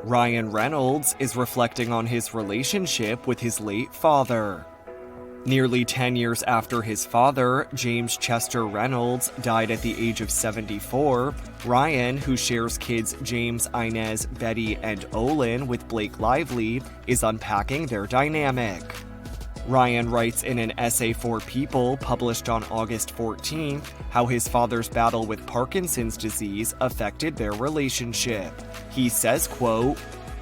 Ryan Reynolds is reflecting on his relationship with his late father. Nearly 10 years after his father, James Chester Reynolds, died at the age of 74, Ryan, who shares kids James, Inez, Betty, and Olin with Blake Lively, is unpacking their dynamic. Ryan writes in an essay for People published on August 14th how his father's battle with Parkinson's disease affected their relationship. He says, quote,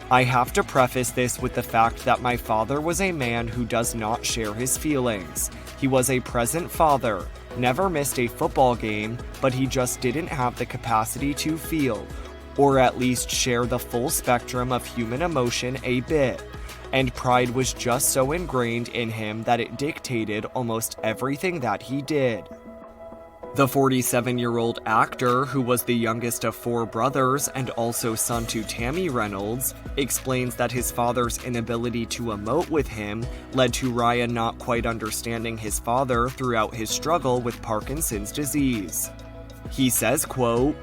"I have to preface this with the fact that my father was a man who does not share his feelings. He was a present father, never missed a football game, but he just didn't have the capacity to feel, or at least share the full spectrum of human emotion a bit. And pride was just so ingrained in him that it dictated almost everything that he did." The 47-year-old actor, who was the youngest of 4 brothers and also son to Tammy Reynolds, explains that his father's inability to emote with him led to Ryan not quite understanding his father throughout his struggle with Parkinson's disease. He says, quote,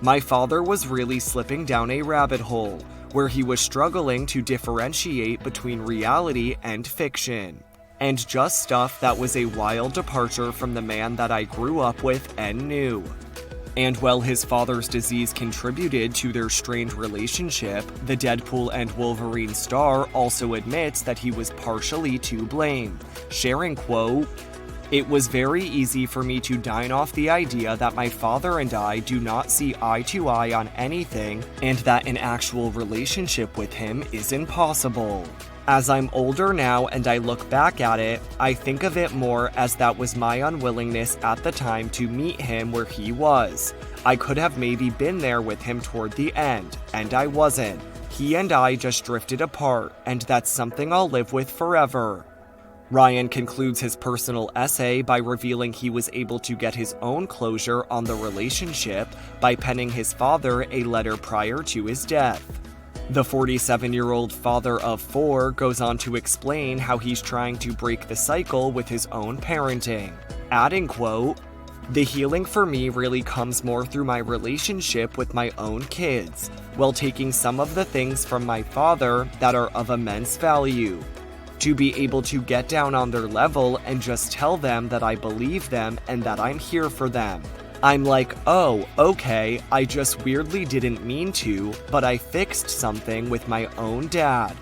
"My father was really slipping down a rabbit hole, where he was struggling to differentiate between reality and fiction. And just stuff that was a wild departure from the man that I grew up with and knew." And while his father's disease contributed to their strained relationship, the Deadpool and Wolverine star also admits that he was partially to blame, sharing, quote, "It was very easy for me to dine off the idea that my father and I do not see eye to eye on anything and that an actual relationship with him is impossible. As I'm older now and I look back at it, I think of it more as that was my unwillingness at the time to meet him where he was. I could have maybe been there with him toward the end, and I wasn't. He and I just drifted apart, and that's something I'll live with forever." Ryan concludes his personal essay by revealing he was able to get his own closure on the relationship by penning his father a letter prior to his death. The 47-year-old father of 4 goes on to explain how he's trying to break the cycle with his own parenting, adding, quote, "The healing for me really comes more through my relationship with my own kids, while taking some of the things from my father that are of immense value. To be able to get down on their level and just tell them that I believe them and that I'm here for them. I'm like, oh, okay, I just weirdly didn't mean to, but I fixed something with my own dad.